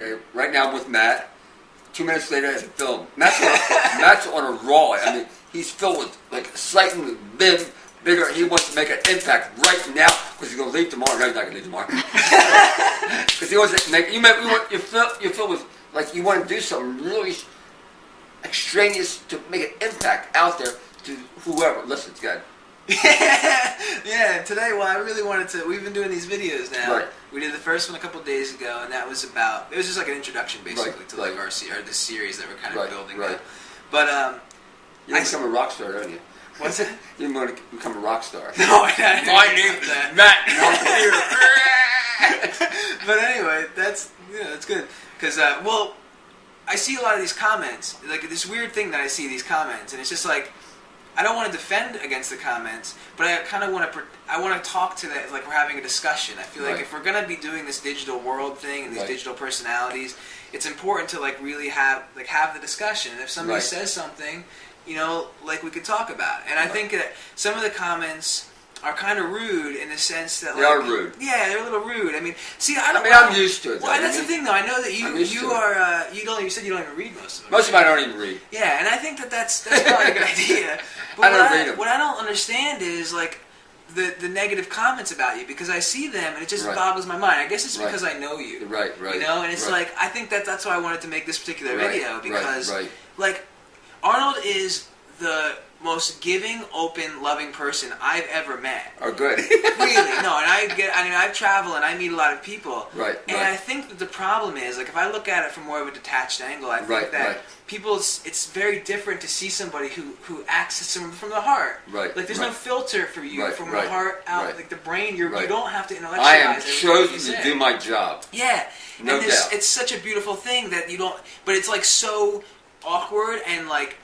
Okay, right now I'm with Matt. 2 minutes later, it's a film. Matt's on a roll. I mean, he's filled with like slightly bigger. He wants to make an impact right now because he's going to leave tomorrow. No, he's not going to leave tomorrow. Because he wants to make. You feel with like you want to do something really extraneous to make an impact out there to whoever listens. Good. Yeah, today, well, I really wanted to, we've been doing these videos now. Right. We did the first one a couple days ago, and that was about, it was just like an introduction, basically, to like right. the series that we're kind of building right. now. But, you want to become a rock star, don't you? What's it? You want to become a rock star. No, My name is Matt, and I'm here. But anyway, that's good. Because, well, I see a lot of these comments, like this weird thing that I see these comments, and it's just like, I don't want to defend against the comments, but I kind of want to talk to that like we're having a discussion. I feel like if we're going to be doing this digital world thing and these digital personalities, it's important to like really have the discussion. And if somebody says something, like we could talk about it. And I think that some of the comments are kind of rude in the sense that they are rude. Yeah, they're a little rude. I mean, see, I'm used to it. Well, that's the thing, though. I know that you said you don't even read most of them. Most of them I don't even read. Yeah, and I think that's probably a good idea. But I don't read them. What I don't understand is like the negative comments about you, because I see them and it just boggles my mind. I guess it's because I know you. Right. And it's like I think that's why I wanted to make this particular video, because like Arnold is the most giving, open, loving person I've ever met. Oh, good. Really, no, and I travel and I meet a lot of people. Right. And I think that the problem is, like, if I look at it from more of a detached angle, I think that people, it's very different to see somebody who acts from the heart. Right. Like, there's no filter for you from the heart out, like the brain. You don't have to intellectualize. I am chosen to do my job. Yeah. No doubt. It's such a beautiful thing that you don't, but it's like so awkward and like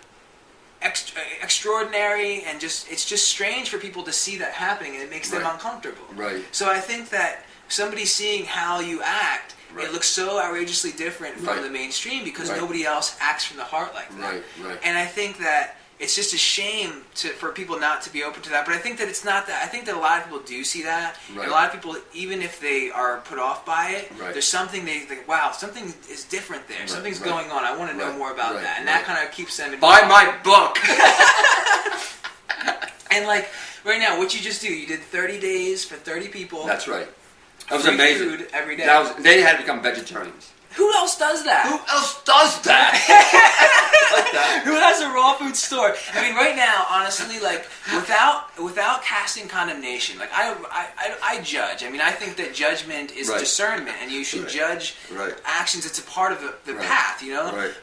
extraordinary, and it's just strange for people to see that happening, and it makes them uncomfortable. Right. So I think that somebody seeing how you act, it looks so outrageously different from the mainstream because nobody else acts from the heart like that. Right. And I think that it's just a shame for people not to be open to that. But I think that it's not that. I think that a lot of people do see that. Right. And a lot of people, even if they are put off by it, there's something they think, wow, something is different there. Something's going on. I want to know more about that. And that kind of keeps them buy my book. And like right now, what you just do, you did 30 days for 30 people. That's right. That was amazing. Food every day. They had to become vegetarians. Who else does that? Who else does that? Like that? Who has a raw food store? I mean, right now, honestly, like without casting condemnation, like I judge. I mean, I think that judgment is discernment, and you should judge actions. It's a part of the path,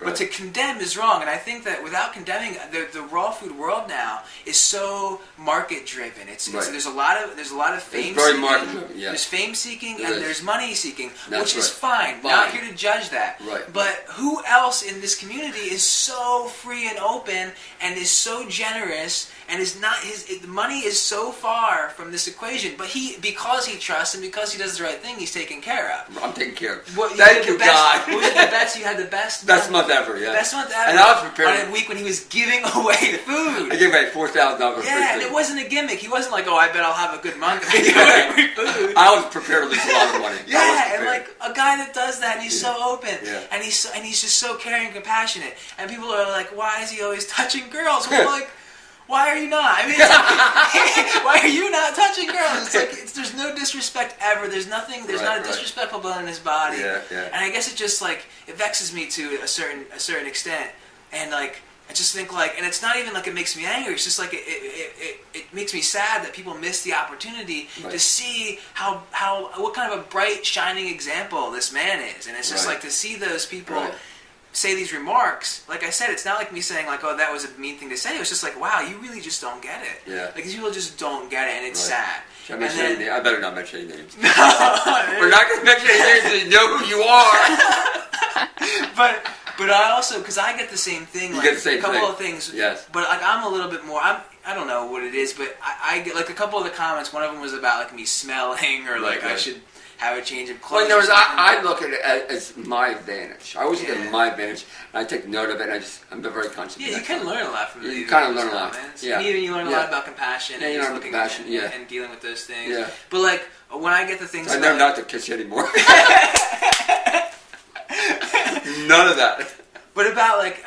But to condemn is wrong, and I think that without condemning, the raw food world now is so market driven. There's a lot of fame. It's very market driven. Yeah. There's fame seeking and there's money seeking, which is fine. Fine. Not here to judge that. Right. But who else in this community is so free and open and is so generous and is not the money is so far from this equation, but because he trusts and because he does the right thing, he's taken care of. I'm taken care of. Thank you, God. Was it the best? You had the best month ever, yeah. Best month ever. And I was prepared on a week when he was giving away food. I gave away $4,000. Yeah, and it wasn't a gimmick. He wasn't like, oh, I bet I'll have a good month and give away free food. I was prepared to lose a lot of money. Yeah, and like a guy that does that, and he's so open, Yeah. and he's just so caring and compassionate. And people are like, why is he always touching girls? I'm like, why are you not? I mean, it's like, why are you not touching girls? It's like there's no disrespect ever. There's nothing. There's not a disrespectful bone in his body. Yeah. And I guess it just like it vexes me to a certain extent. And like I just think like, and it's not even like it makes me angry. It's just like it makes me sad that people miss the opportunity to see what kind of a bright shining example this man is. And it's just like to see those people. Say these remarks, like I said, it's not like me saying like, oh, that was a mean thing to say. It was just like, wow, you really just don't get it. Yeah. Like these people just don't get it, and it's sad. Should I mention any names? I better not mention any names. No, we're not going to mention any names so you know who you are. but I also, because I get the same thing. Like, you get the same a couple thing. of things. Yes. But like I'm a little bit more. I don't know what it is, but I get like a couple of the comments. One of them was about like me smelling or like I should have a change of clothes. Well, I look at it as my advantage. I always look at my advantage, and I take note of it, and I'm very conscious of that. Yeah, you can learn a lot from it. You kind of learn a lot. Yeah. And even you learn a lot about compassion and you just learn looking compassion, and dealing with those things. Yeah. But like when I get the things, I know not to kiss you anymore. none of that. But about like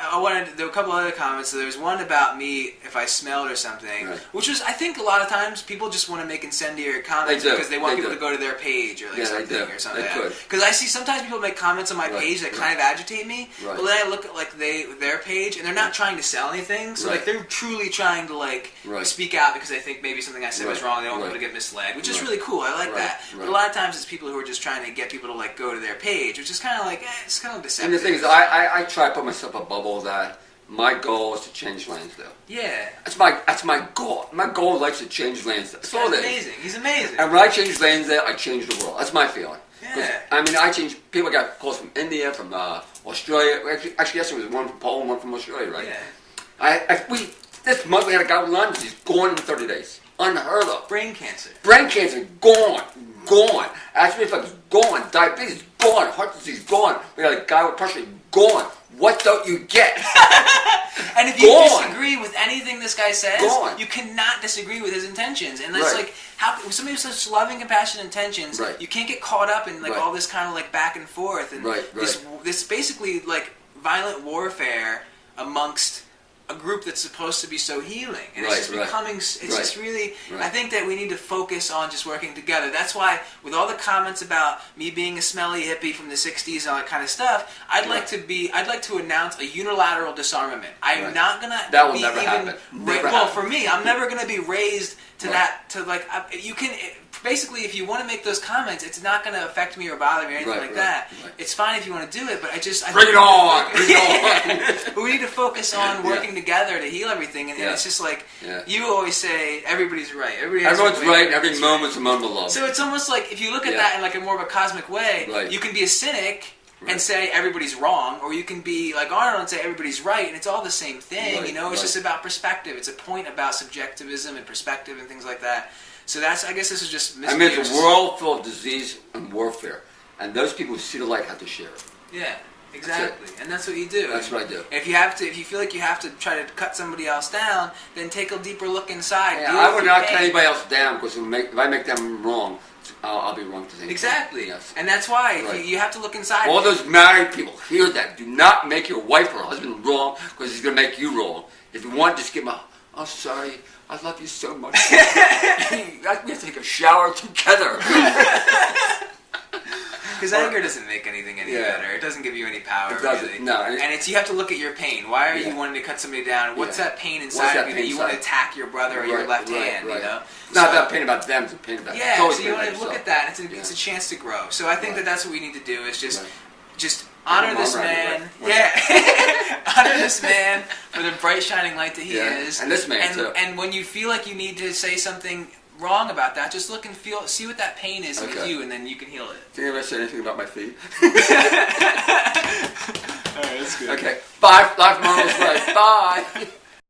there were a couple other comments. So there was one about me if I smelled or something, right. which was I think a lot of times people just want to make incendiary comments because they want people to go to their page or like something or something. Because I see sometimes people make comments on my page that kind of agitate me, but then I look at like their page and they're not trying to sell anything, so like they're truly trying to like speak out because they think maybe something I said was wrong. They don't want people to get misled, which is really cool. I like that. But a lot of times it's people who are just trying to get people to like go to their page, which is kind of like it's kind of deceptive. And the thing is, I try to put myself above all that. My goal is to change Lansdale. Yeah. That's my goal. My goal is like to change Lansdale. That's all it is. Amazing. He's amazing. And when I change Lansdale, I change the world. That's my feeling. Yeah. I mean, I change. People got calls from India, from Australia. Actually, yesterday was one from Poland, one from Australia, right? Yeah. This month we had a guy with London. He's gone in 30 days. Unheard of. Brain cancer. Brain cancer, gone. Gone. Acid reflux, gone. Diabetes, gone. Heart disease, gone. We got a guy with pressure, gone. What don't you get? And if you disagree with anything this guy says, you cannot disagree with his intentions. And it's like, how somebody with such loving, compassionate intentions, you can't get caught up in like all this kind of like back and forth and this basically like violent warfare amongst a group that's supposed to be so healing, and it's just becoming. It's just really. I think that we need to focus on just working together. That's why, with all the comments about me being a smelly hippie from the '60s and all that kind of stuff, I'd like to announce a unilateral disarmament. I'm not gonna. That will never happen. Well, for me, I'm never gonna be raised to that. To like, you can. Basically, if you want to make those comments, it's not going to affect me or bother me or anything like that. It's fine if you want to do it, but bring it on. Bring it on. But we need to focus on working together to heal everything, and it's just like you always say, everybody's right. Everyone's right. Every moment's a moment of love. So it's almost like if you look at that in like a more of a cosmic way, you can be a cynic and say everybody's wrong, or you can be like Arnold and say everybody's right, and it's all the same thing. You know, it's just about perspective. It's a point about subjectivism and perspective and things like that. So I guess this is just. I mean, it's a world full of disease and warfare, and those people who see the light have to share it. Yeah, exactly, and that's what you do. That's what I do. If you feel like you have to try to cut somebody else down, then take a deeper look inside. Yeah, I would not cut anybody else down because if I make them wrong, I'll be wrong to think. Exactly, and that's why you have to look inside. All those married people, hear that. Do not make your wife or husband wrong because he's going to make you wrong. If you want, just give him I'm sorry. I love you so much. We have to take a shower together. Because anger doesn't make anything any better. It doesn't give you any power. It doesn't. Really. No. And you have to look at your pain. Why are you wanting to cut somebody down? What's that pain inside of you that you want to attack your brother or your left hand? You know. It's not about pain about them. It's a pain about so you want to look at that. It's a chance to grow. So I think that's what we need to do is just honor this man. Honor this man for the bright shining light that he is. And this man too. And when you feel like you need to say something wrong about that, just look and see what that pain is with you, and then you can heal it. Did you ever say anything about my feet? Alright, that's good. Okay. Bye. Life Marvel's right. Bye.